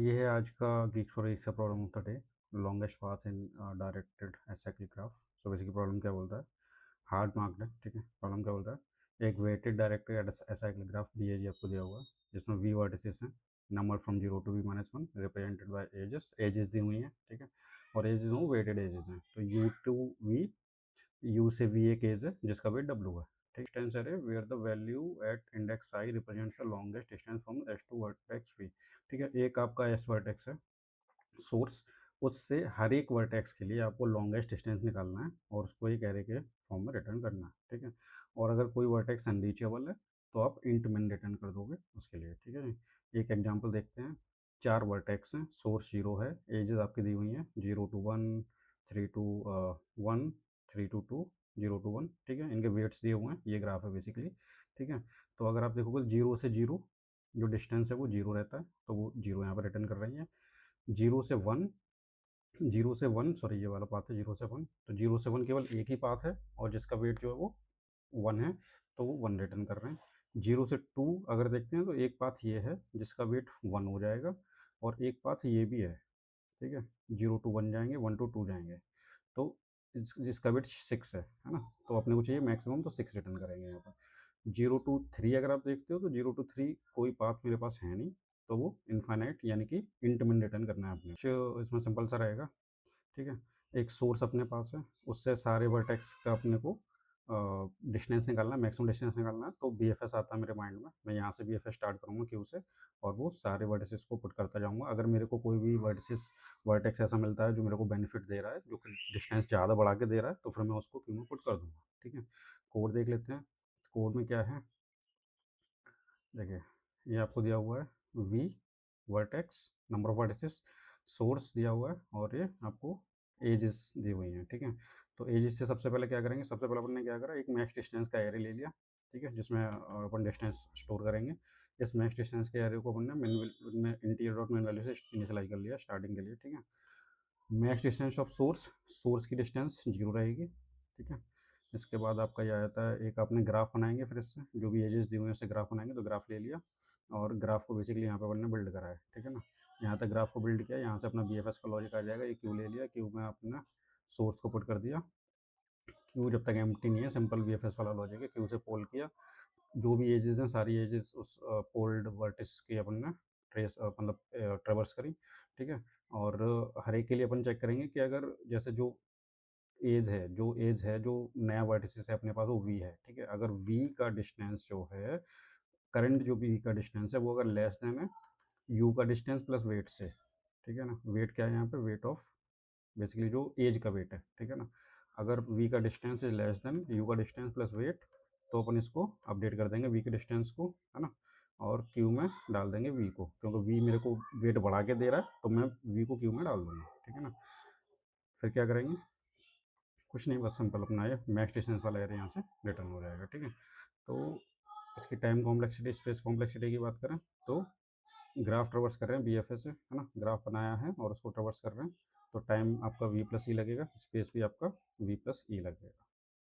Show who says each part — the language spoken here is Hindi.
Speaker 1: ये है आज का गीक फॉर गीक्स का problem of the day. Longest path in directed acyclic graph. So basically problem क्या बोलता है, हार्ड मार्क्ड है, ठीक है। प्रॉब्लम क्या बोलता है, एक weighted directed acyclic graph D A G आपको दिया हुआ है, जिसमें वी वर्टिसेस हैं, number from 0 to v-1 represented by edges. Edges दी हुई हैं, ठीक है, और एजेस वो वेटेड एजेस हैं। तो u2v, u से v एक एज है जिसका वेट w है, ठीक। डिस्टेंस है where the value at index i represents the longest distance from s to vertex v, ठीक है। एक आपका एस वर्टेक्स है सोर्स, उससे हर एक वर्टेक्स के लिए आपको लॉन्गेस्ट डिस्टेंस निकालना है और उसको एक एरे के फॉर्म में रिटर्न करना है, ठीक है। और अगर कोई वर्टेक्स अनरीचेबल है तो आप इंट मिन रिटर्न कर दोगे उसके लिए, ठीक है जी। एक एग्जांपल देखते हैं। 4 वर्टेक्स हैं, सोर्स 0 है, एजेस आपकी दी हुई हैं 0 to 1, 3 to 1, 3 to 2, 0 to 1, ठीक है। इनके वेट्स दिए हुए हैं, ये ग्राफ है बेसिकली, ठीक है। तो अगर आप देखोगे 0 से 0 जो डिस्टेंस है वो 0 रहता है, तो वो 0 यहाँ पर रिटर्न कर रही है। 0 से 1, 0 से 1 सॉरी ये वाला पाथ है 0 से 1, तो 0 से 1 केवल एक ही पाथ है और जिसका वेट जो है वो 1 है, तो वो 1 रिटर्न कर रहे हैं। 0 से 2 अगर देखते हैं तो एक पाथ ये है जिसका वेट 1 हो जाएगा, और एक पाथ ये भी है, ठीक है। 0 to 1 जाएंगे, 1 to 2 जाएंगे, तो जिसका वेट 6 है ना। तो अपने को चाहिए मैक्सिमम, तो 6 रिटर्न करेंगे यहाँ पर। 0 to 3 अगर आप देखते हो तो 0 to 3 कोई पाथ मेरे पास है नहीं, तो वो इनफाइनाइट यानी कि इंटरमिन रिटर्न करना है अपने। जो इसमें सिंपल सा रहेगा, ठीक है। एक सोर्स अपने पास है, उससे सारे वर्टेक्स का अपने को डिस्टेंस निकालना है, मैक्सिमम डिस्टेंस निकालना है। तो बी एफ एस आता है मेरे माइंड में, मैं यहाँ से बी एफ एस स्टार्ट करूँगा क्यू से, और वो सारे वर्टिसेस को पुट करता जाऊँगा। अगर मेरे को कोई भी वर्टेक्स ऐसा मिलता है जो मेरे को बेनिफिट दे रहा है, जो कि डिस्टेंस ज़्यादा बढ़ा के दे रहा है, तो फिर मैं उसको क्यू में पुट कर दूँगा, ठीक है। कोड देख लेते हैं, कोड में क्या है। देखिए, ये आपको दिया हुआ है V vertex, number of vertices, source दिया हुआ है, और ये आपको एजेस दी हुई हैं, ठीक है। तो एजेस से सबसे पहले क्या करेंगे, सबसे पहले अपन ने क्या करा, एक मैक्स डिस्टेंस का एरे ले लिया, ठीक है, जिसमें अपन डिस्टेंस स्टोर करेंगे। इस मैक्स डिस्टेंस के एरे को अपन ने में इंटीरियर डॉट मेन वैल्यू से इनिशियलाइज कर लिया स्टार्टिंग के लिए, ठीक है। Max distance of source, source की डिस्टेंस 0 रहेगी, ठीक है। इसके बाद आपका ये आ जाता है, एक आपने ग्राफ बनाएंगे, फिर इससे जो भी एजेस दिए हुए हैं उससे ग्राफ बनाएंगे, तो ग्राफ ले लिया, और ग्राफ को बेसिकली यहाँ पे अपन ने बिल्ड करा है, ठीक है ना। यहाँ तक ग्राफ को बिल्ड किया, यहाँ से अपना बी एफ एस का लॉजिक आ जाएगा। ये क्यू ले लिया, क्यू में आपने सोर्स को पुट कर दिया, क्यू जब तक एम्प्टी नहीं है, सिंपल बी एफ एस वाला लॉजिक है। क्यू से पोल किया, जो भी एजेस हैं सारी एजेस उस पोल्ड वर्टिस की अपन ने ट्रेस मतलब ट्रेवर्स करी, ठीक है। और हर एक के लिए अपन चेक करेंगे कि अगर जैसे जो नया वर्टिसेस है अपने पास वो वी है, ठीक है। अगर वी का डिस्टेंस जो है, करंट जो वी का डिस्टेंस है वो अगर लेस देन है यू का डिस्टेंस प्लस वेट से, ठीक है ना। वेट क्या है यहाँ पे, वेट ऑफ बेसिकली जो एज का वेट है, ठीक है ना। अगर वी का distance is less than you का डिस्टेंस प्लस वेट, तो अपन इसको अपडेट कर देंगे वी के डिस्टेंस को, है ना, और क्यू में डाल देंगे वी को, क्योंकि वी मेरे को वेट बढ़ा के दे रहा है, तो मैं वी को क्यू में डाल दूंगा, ठीक है ना। फिर क्या करेंगे, कुछ नहीं, बस सिंपल अपना ये मैक्स डिस्टेंस वाला एरिया यहाँ से रिटर्न हो जाएगा, ठीक है। तो इसकी टाइम कॉम्प्लेक्सिटी, स्पेस कॉम्प्लेक्सिटी की बात करें तो ग्राफ ट्रेवर्स कर रहे हैं बी एफ एस से, है ना, ग्राफ बनाया है और उसको ट्रेवर्स कर रहे हैं, तो टाइम आपका वी प्लस ई लगेगा, स्पेस भी आपका वी प्लस ई लगेगा।